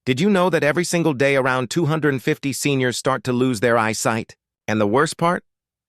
Did you know that every single day around 250 seniors start to lose their eyesight? And the worst part?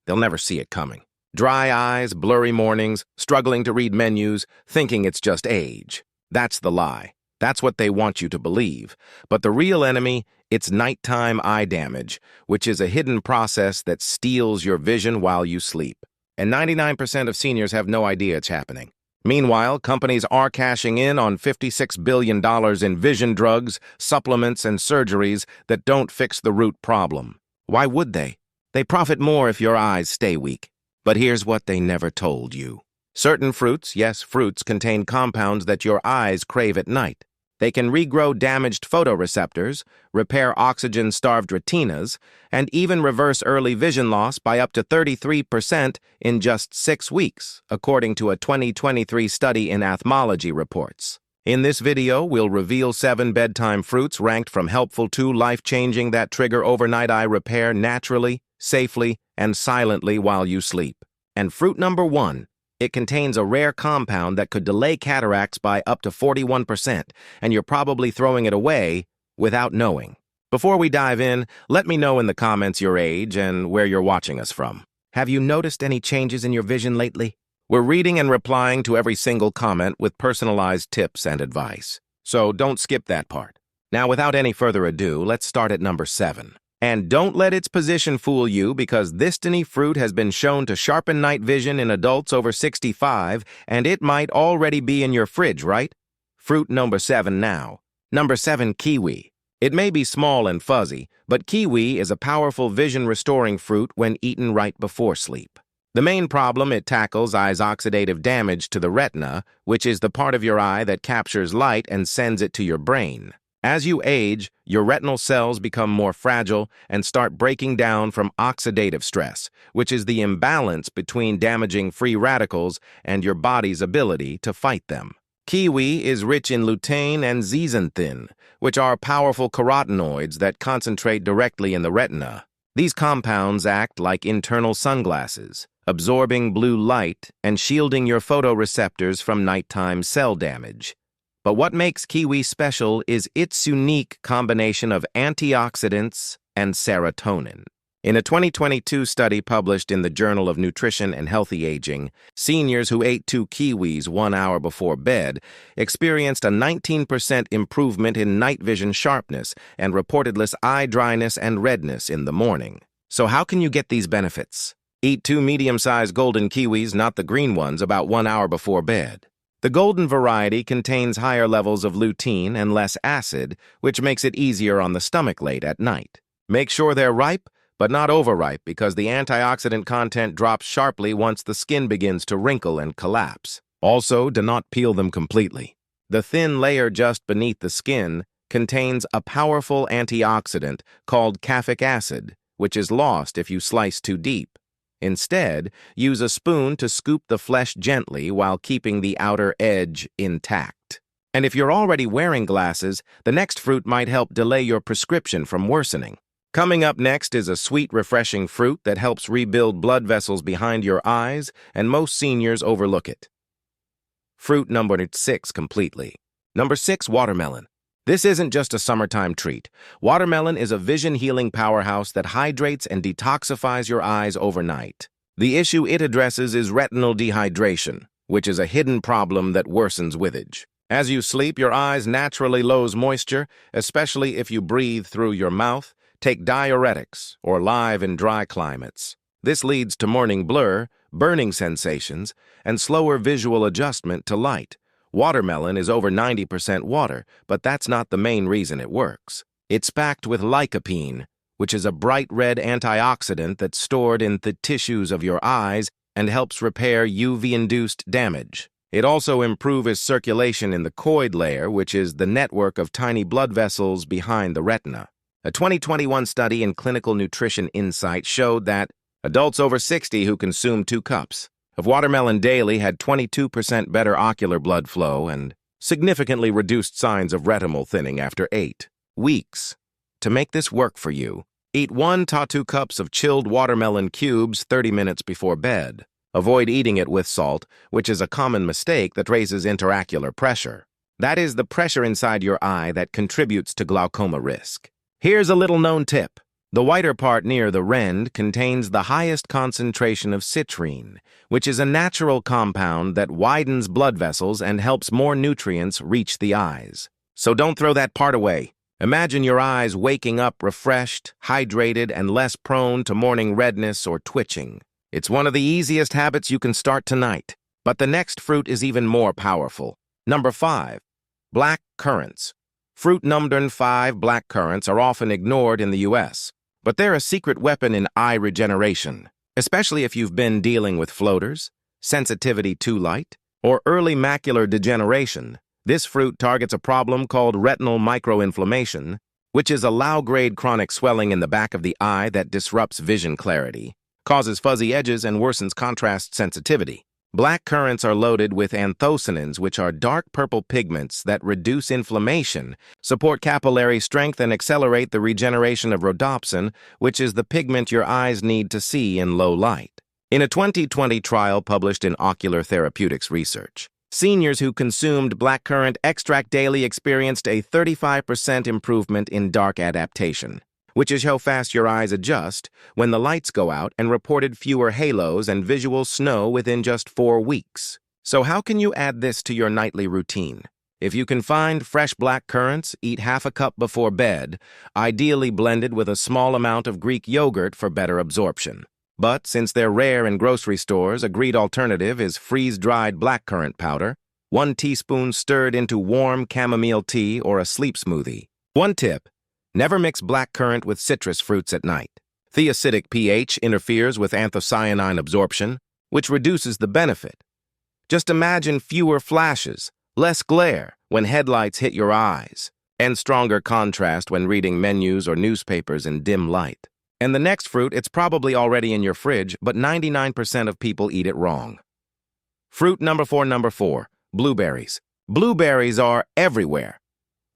They'll never see it coming. Dry eyes, blurry mornings, struggling to read menus, thinking it's just age. That's the lie. That's what they want you to believe. But the real enemy, it's nighttime eye damage, which is a hidden process that steals your vision while you sleep. And 99% of seniors have no idea it's happening. Meanwhile, companies are cashing in on $56 billion in vision drugs, supplements, and surgeries that don't fix the root problem. Why would they? They profit more if your eyes stay weak. But here's what they never told you. Certain fruits, yes, fruits, contain compounds that your eyes crave at night. They can regrow damaged photoreceptors, repair oxygen-starved retinas, and even reverse early vision loss by up to 33% in just 6 weeks, according to a 2023 study in Ophthalmology reports. In this video, we'll reveal 7 bedtime fruits ranked from helpful to life-changing that trigger overnight eye repair naturally, safely, and silently while you sleep. And fruit number 1. It contains a rare compound that could delay cataracts by up to 41%, and you're probably throwing it away without knowing. Before we dive in, let me know in the comments your age and where you're watching us from. Have you noticed any changes in your vision lately? We're reading and replying to every single comment with personalized tips and advice, so don't skip that part. Now, without any further ado, let's start at number 7. And don't let its position fool you, because this tiny fruit has been shown to sharpen night vision in adults over 65, and it might already be in your fridge, right? Fruit number 7 now. Number 7, kiwi. It may be small and fuzzy, but kiwi is a powerful vision-restoring fruit when eaten right before sleep. The main problem it tackles is oxidative damage to the retina, which is the part of your eye that captures light and sends it to your brain. As you age, your retinal cells become more fragile and start breaking down from oxidative stress, which is the imbalance between damaging free radicals and your body's ability to fight them. Kiwi is rich in lutein and zeaxanthin, which are powerful carotenoids that concentrate directly in the retina. These compounds act like internal sunglasses, absorbing blue light and shielding your photoreceptors from nighttime cell damage. But what makes kiwi special is its unique combination of antioxidants and serotonin. In a 2022 study published in the Journal of Nutrition and Healthy Aging, seniors who ate 2 kiwis 1 hour before bed experienced a 19% improvement in night vision sharpness and reported less eye dryness and redness in the morning. So how can you get these benefits? Eat 2 medium-sized golden kiwis, not the green ones, about 1 hour before bed. The golden variety contains higher levels of lutein and less acid, which makes it easier on the stomach late at night. Make sure they're ripe, but not overripe, because the antioxidant content drops sharply once the skin begins to wrinkle and collapse. Also, do not peel them completely. The thin layer just beneath the skin contains a powerful antioxidant called caffeic acid, which is lost if you slice too deep. Instead, use a spoon to scoop the flesh gently while keeping the outer edge intact. And if you're already wearing glasses, the next fruit might help delay your prescription from worsening. Coming up next is a sweet, refreshing fruit that helps rebuild blood vessels behind your eyes, and most seniors overlook it. Fruit number 6 completely. Number 6, watermelon. This isn't just a summertime treat. Watermelon is a vision-healing powerhouse that hydrates and detoxifies your eyes overnight. The issue it addresses is retinal dehydration, which is a hidden problem that worsens with age. As you sleep, your eyes naturally lose moisture, especially if you breathe through your mouth, take diuretics, or live in dry climates. This leads to morning blur, burning sensations, and slower visual adjustment to light. Watermelon is over 90% water, but that's not the main reason it works. It's packed with lycopene, which is a bright red antioxidant that's stored in the tissues of your eyes and helps repair UV-induced damage. It also improves circulation in the choroid layer, which is the network of tiny blood vessels behind the retina. A 2021 study in Clinical Nutrition Insight showed that adults over 60 who consumed 2 cups of watermelon daily had 22% better ocular blood flow and significantly reduced signs of retinal thinning after 8 weeks. To make this work for you, eat 1 to 2 cups of chilled watermelon cubes 30 minutes before bed. Avoid eating it with salt, which is a common mistake that raises intraocular pressure. That is the pressure inside your eye that contributes to glaucoma risk. Here's a little-known tip. The whiter part near the rend contains the highest concentration of citrine, which is a natural compound that widens blood vessels and helps more nutrients reach the eyes. So don't throw that part away. Imagine your eyes waking up refreshed, hydrated, and less prone to morning redness or twitching. It's one of the easiest habits you can start tonight. But the next fruit is even more powerful. Number 5. Black currants. Fruit number 5 black currants are often ignored in the U.S., but they're a secret weapon in eye regeneration, especially if you've been dealing with floaters, sensitivity to light, or early macular degeneration. This fruit targets a problem called retinal microinflammation, which is a low-grade chronic swelling in the back of the eye that disrupts vision clarity, causes fuzzy edges, and worsens contrast sensitivity. Black currants are loaded with anthocyanins, which are dark purple pigments that reduce inflammation, support capillary strength, and accelerate the regeneration of rhodopsin, which is the pigment your eyes need to see in low light. In a 2020 trial published in Ocular Therapeutics Research, seniors who consumed blackcurrant extract daily experienced a 35% improvement in dark adaptation, which is how fast your eyes adjust when the lights go out, and reported fewer halos and visual snow within just 4 weeks. So how can you add this to your nightly routine? If you can find fresh black currants, eat half a cup before bed, ideally blended with a small amount of Greek yogurt for better absorption. But since they're rare in grocery stores, a great alternative is freeze-dried blackcurrant powder, 1 teaspoon stirred into warm chamomile tea or a sleep smoothie. One tip: never mix blackcurrant with citrus fruits at night. The acidic pH interferes with anthocyanin absorption, which reduces the benefit. Just imagine fewer flashes, less glare when headlights hit your eyes, and stronger contrast when reading menus or newspapers in dim light. And the next fruit, it's probably already in your fridge, but 99% of people eat it wrong. Fruit number 4, blueberries. Blueberries are everywhere.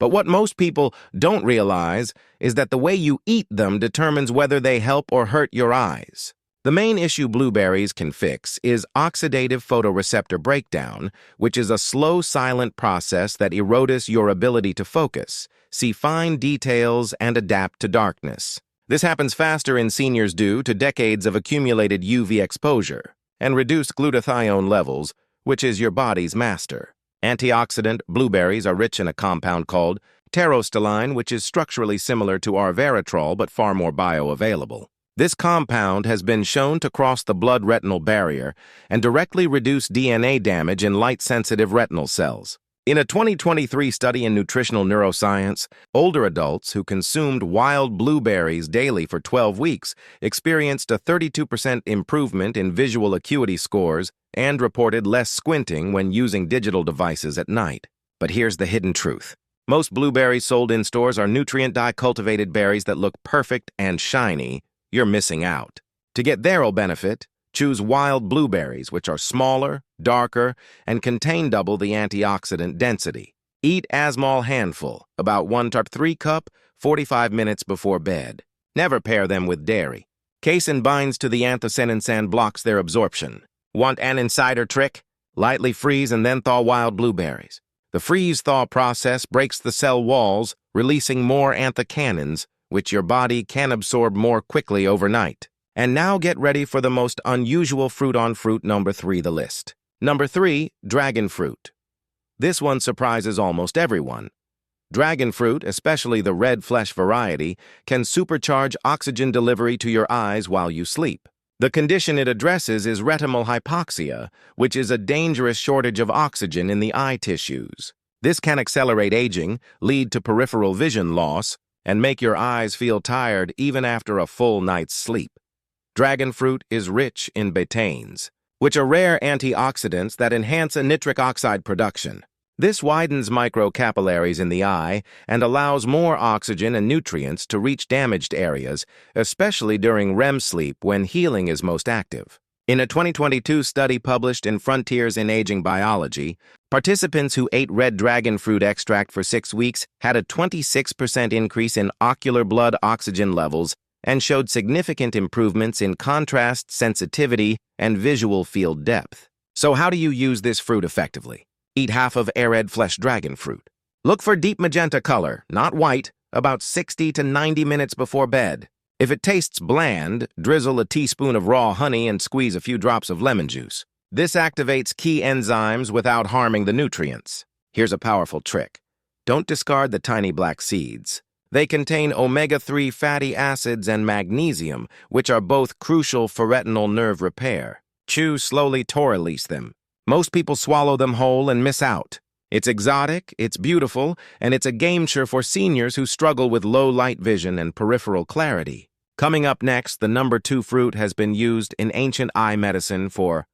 But what most people don't realize is that the way you eat them determines whether they help or hurt your eyes. The main issue blueberries can fix is oxidative photoreceptor breakdown, which is a slow, silent process that erodes your ability to focus, see fine details, and adapt to darkness. This happens faster in seniors due to decades of accumulated UV exposure and reduced glutathione levels, which is your body's master. Antioxidant blueberries are rich in a compound called pterostyline, which is structurally similar to resveratrol but far more bioavailable. This compound has been shown to cross the blood-retinal barrier and directly reduce DNA damage in light-sensitive retinal cells. In a 2023 study in Nutritional Neuroscience, older adults who consumed wild blueberries daily for 12 weeks experienced a 32% improvement in visual acuity scores and reported less squinting when using digital devices at night. But here's the hidden truth. Most blueberries sold in stores are nutrient-dye cultivated berries that look perfect and shiny. You're missing out. To get their benefit, choose wild blueberries, which are smaller, darker, and contain double the antioxidant density. Eat a small handful, about 1 to 3 cup, 45 minutes before bed. Never pair them with dairy. Casein binds to the anthocyanins and blocks their absorption. Want an insider trick? Lightly freeze and then thaw wild blueberries. The freeze-thaw process breaks the cell walls, releasing more anthocyanins, which your body can absorb more quickly overnight. And now get ready for the most unusual fruit on fruit number 3 the list. Number 3, dragon fruit. This one surprises almost everyone. Dragon fruit, especially the red flesh variety, can supercharge oxygen delivery to your eyes while you sleep. The condition it addresses is retinal hypoxia, which is a dangerous shortage of oxygen in the eye tissues. This can accelerate aging, lead to peripheral vision loss, and make your eyes feel tired even after a full night's sleep. Dragon fruit is rich in betaines, which are rare antioxidants that enhance a nitric oxide production. This widens microcapillaries in the eye and allows more oxygen and nutrients to reach damaged areas, especially during REM sleep when healing is most active. In a 2022 study published in Frontiers in Aging Biology, participants who ate red dragon fruit extract for 6 weeks had a 26% increase in ocular blood oxygen levels and showed significant improvements in contrast sensitivity and visual field depth. So how do you use this fruit effectively? Eat half of arid flesh dragon fruit. Look for deep magenta color, not white, about 60 to 90 minutes before bed. If it tastes bland, drizzle a teaspoon of raw honey and squeeze a few drops of lemon juice. This activates key enzymes without harming the nutrients. Here's a powerful trick. Don't discard the tiny black seeds. They contain omega-3 fatty acids and magnesium, which are both crucial for retinal nerve repair. Chew slowly to release them. Most people swallow them whole and miss out. It's exotic, it's beautiful, and it's a game-changer for seniors who struggle with low light vision and peripheral clarity. Coming up next, the number 2 fruit has been used in ancient eye medicine for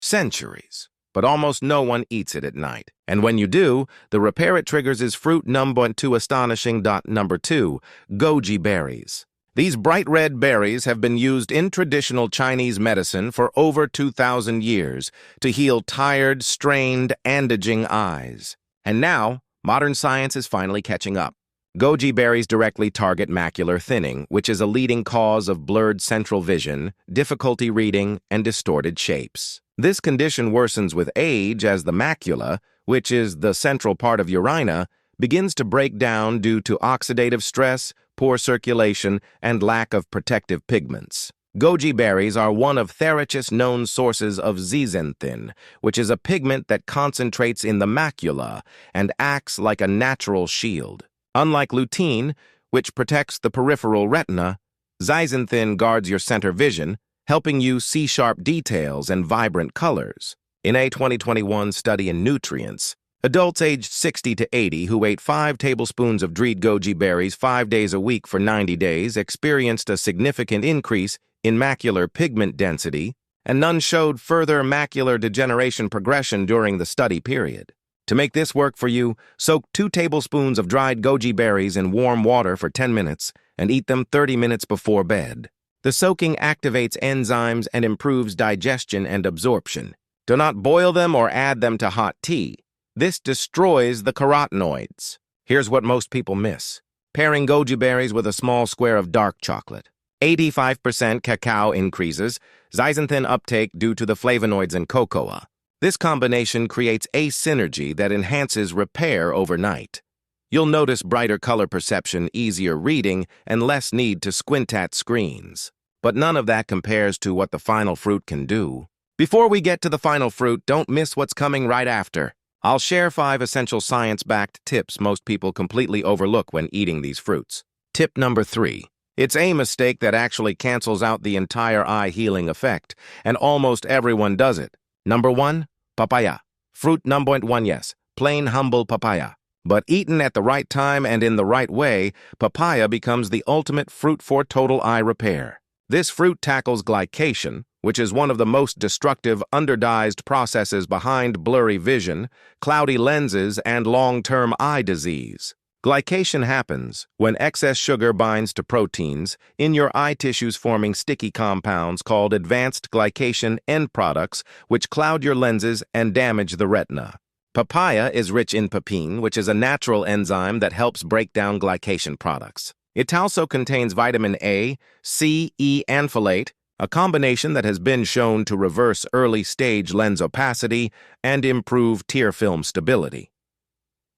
centuries, but almost no one eats it at night. And when you do, the repair it triggers is fruit number 2 astonishing. Number 2, goji berries. These bright red berries have been used in traditional Chinese medicine for over 2,000 years to heal tired, strained, and aging eyes. And now, modern science is finally catching up. Goji berries directly target macular thinning, which is a leading cause of blurred central vision, difficulty reading, and distorted shapes. This condition worsens with age as the macula, which is the central part of your retina, begins to break down due to oxidative stress, poor circulation, and lack of protective pigments. Goji berries are one of the richest known sources of zeaxanthin, which is a pigment that concentrates in the macula and acts like a natural shield. Unlike lutein, which protects the peripheral retina, zeaxanthin guards your center vision, helping you see sharp details and vibrant colors. In a 2021 study in Nutrients, adults aged 60 to 80 who ate 5 tablespoons of dried goji berries 5 days a week for 90 days experienced a significant increase in macular pigment density, and none showed further macular degeneration progression during the study period. To make this work for you, soak 2 tablespoons of dried goji berries in warm water for 10 minutes and eat them 30 minutes before bed. The soaking activates enzymes and improves digestion and absorption. Do not boil them or add them to hot tea. This destroys the carotenoids. Here's what most people miss. Pairing goji berries with a small square of dark chocolate. 85% cacao increases zeaxanthin uptake due to the flavonoids in cocoa. This combination creates a synergy that enhances repair overnight. You'll notice brighter color perception, easier reading, and less need to squint at screens. But none of that compares to what the final fruit can do. Before we get to the final fruit, don't miss what's coming right after. I'll share 5 essential science-backed tips most people completely overlook when eating these fruits. Tip number 3. It's a mistake that actually cancels out the entire eye healing effect, and almost everyone does it. Number 1, papaya. Fruit number 1, yes, plain humble papaya. But eaten at the right time and in the right way, papaya becomes the ultimate fruit for total eye repair. This fruit tackles glycation, which is one of the most destructive underdosed processes behind blurry vision, cloudy lenses, and long-term eye disease. Glycation happens when excess sugar binds to proteins in your eye tissues, forming sticky compounds called advanced glycation end products, which cloud your lenses and damage the retina. Papaya is rich in papain, which is a natural enzyme that helps break down glycation products. It also contains vitamin A, C, E, and folate, a combination that has been shown to reverse early-stage lens opacity and improve tear film stability.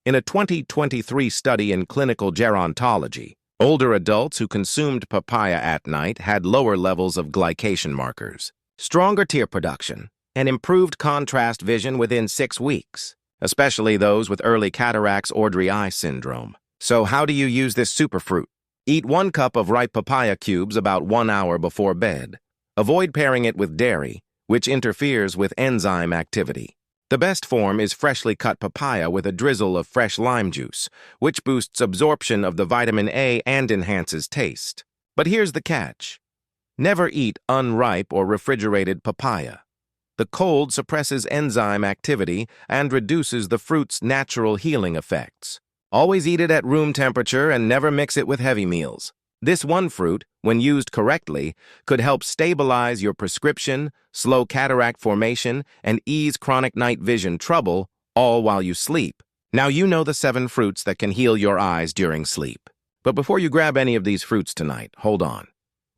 In a 2023 study in clinical gerontology, older adults who consumed papaya at night had lower levels of glycation markers, stronger tear production, and improved contrast vision within 6 weeks, especially those with early cataracts or dry eye syndrome. So how do you use this superfruit? Eat 1 cup of ripe papaya cubes about 1 hour before bed. Avoid pairing it with dairy, which interferes with enzyme activity. The best form is freshly cut papaya with a drizzle of fresh lime juice, which boosts absorption of the vitamin A and enhances taste. But here's the catch. Never eat unripe or refrigerated papaya. The cold suppresses enzyme activity and reduces the fruit's natural healing effects. Always eat it at room temperature and never mix it with heavy meals. This one fruit, when used correctly, could help stabilize your prescription, slow cataract formation, and ease chronic night vision trouble, all while you sleep. Now you know the 7 fruits that can heal your eyes during sleep. But before you grab any of these fruits tonight, hold on.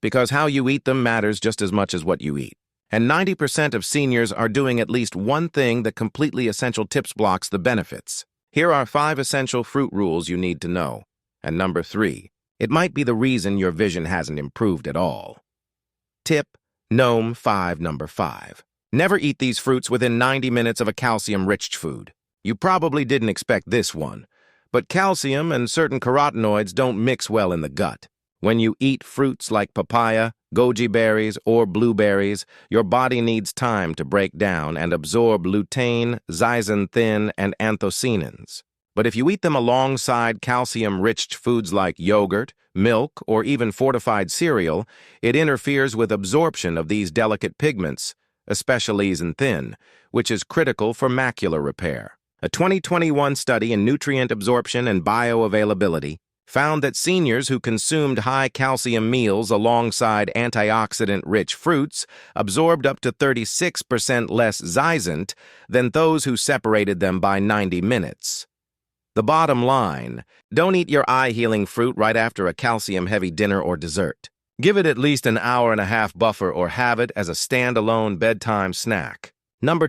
Because how you eat them matters just as much as what you eat. And 90% of seniors are doing at least one thing that completely essential tips blocks the benefits. Here are 5 essential fruit rules you need to know. And number 3, it might be the reason your vision hasn't improved at all. Tip Gnome 5 Number 5. Never eat these fruits within 90 minutes of a calcium-rich food. You probably didn't expect this one, but calcium and certain carotenoids don't mix well in the gut. When you eat fruits like papaya, goji berries, or blueberries, your body needs time to break down and absorb lutein, zeaxanthin, and anthocyanins. But if you eat them alongside calcium-rich foods like yogurt, milk, or even fortified cereal, it interferes with absorption of these delicate pigments, especially zeaxanthin, which is critical for macular repair. A 2021 study in nutrient absorption and bioavailability found that seniors who consumed high-calcium meals alongside antioxidant-rich fruits absorbed up to 36% less zeaxanthin than those who separated them by 90 minutes. The bottom line, don't eat your eye-healing fruit right after a calcium-heavy dinner or dessert. Give it at least an hour-and-a-half buffer or have it as a standalone bedtime snack.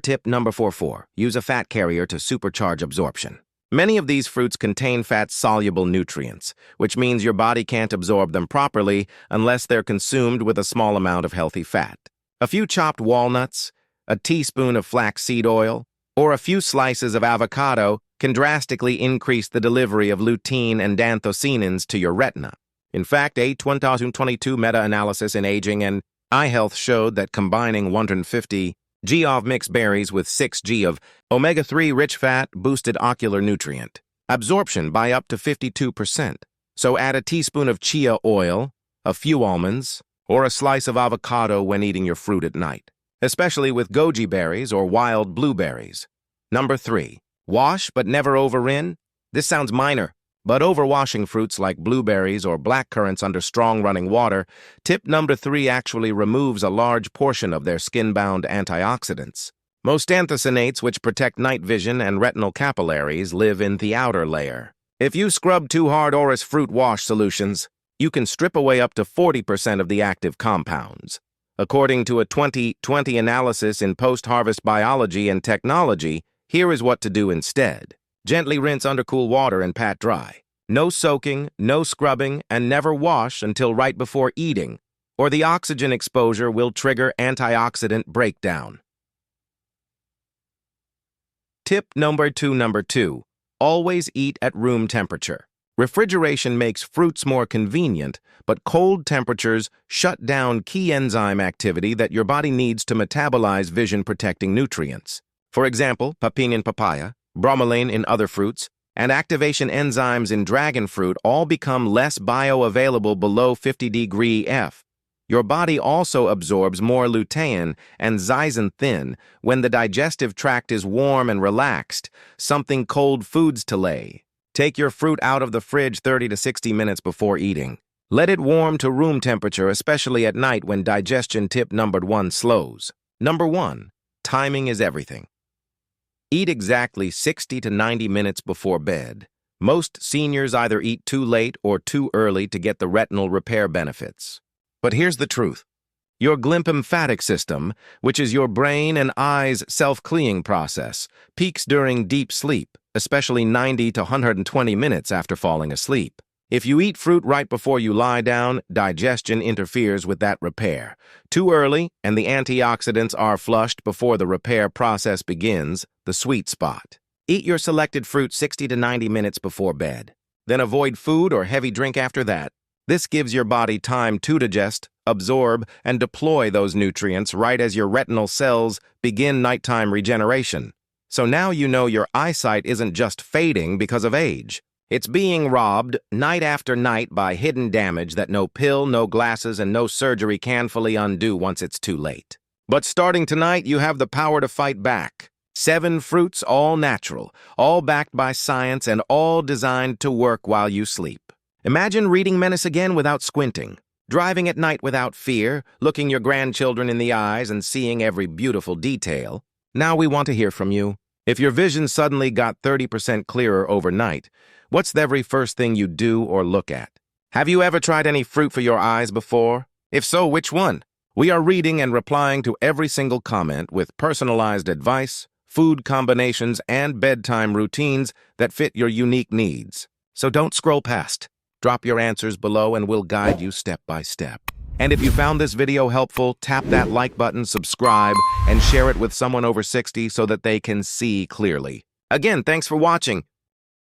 Tip number 4. Use a fat carrier to supercharge absorption. Many of these fruits contain fat-soluble nutrients, which means your body can't absorb them properly unless they're consumed with a small amount of healthy fat. A few chopped walnuts, a teaspoon of flaxseed oil, or a few slices of avocado can drastically increase the delivery of lutein and anthocyanins to your retina. In fact, a 2022 meta-analysis in Aging and Eye Health showed that combining 150 g of mixed berries with 6 g of omega-3 rich fat boosted ocular nutrient absorption by up to 52%. So add a teaspoon of chia oil, a few almonds, or a slice of avocado when eating your fruit at night, especially with goji berries or wild blueberries. Number 3. Wash but never overrin. This sounds minor, but overwashing fruits like blueberries or blackcurrants under strong running water, tip number 3 actually removes a large portion of their skin-bound antioxidants. Most anthocyanins, which protect night vision and retinal capillaries, live in the outer layer. If you scrub too hard Oris fruit wash solutions, you can strip away up to 40% of the active compounds. According to a 2020 analysis in Post-Harvest Biology and Technology, here is what to do instead. Gently rinse under cool water and pat dry. No soaking, no scrubbing, and never wash until right before eating, or the oxygen exposure will trigger antioxidant breakdown. Tip number 2. Always eat at room temperature. Refrigeration makes fruits more convenient, but cold temperatures shut down key enzyme activity that your body needs to metabolize vision-protecting nutrients. For example, papain in papaya, bromelain in other fruits, and activation enzymes in dragon fruit all become less bioavailable below 50 F. Your body also absorbs more lutein and zeaxanthin when the digestive tract is warm and relaxed, something cold foods delay. Take your fruit out of the fridge 30 to 60 minutes before eating. Let it warm to room temperature, especially at night when digestion. Tip number 1 slows. Number 1, timing is everything. Eat exactly 60 to 90 minutes before bed. Most seniors either eat too late or too early to get the retinal repair benefits. But here's the truth. Your glymphatic system, which is your brain and eyes' self-cleaning process, peaks during deep sleep, especially 90 to 120 minutes after falling asleep. If you eat fruit right before you lie down, digestion interferes with that repair. Too early, and the antioxidants are flushed before the repair process begins, the sweet spot. Eat your selected fruit 60 to 90 minutes before bed. Then avoid food or heavy drink after that. This gives your body time to digest, absorb, and deploy those nutrients right as your retinal cells begin nighttime regeneration. So now you know your eyesight isn't just fading because of age. It's being robbed night after night by hidden damage that no pill, no glasses, and no surgery can fully undo once it's too late. But starting tonight, you have the power to fight back. 7 fruits, all natural, all backed by science, and all designed to work while you sleep. Imagine reading Menace again without squinting, driving at night without fear, looking your grandchildren in the eyes and seeing every beautiful detail. Now we want to hear from you. If your vision suddenly got 30% clearer overnight, what's the very first thing you do or look at? Have you ever tried any fruit for your eyes before? If so, which one? We are reading and replying to every single comment with personalized advice, food combinations, and bedtime routines that fit your unique needs. So don't scroll past. Drop your answers below and we'll guide you step by step. And if you found this video helpful, tap that like button, subscribe, and share it with someone over 60 so that they can see clearly. Again, thanks for watching.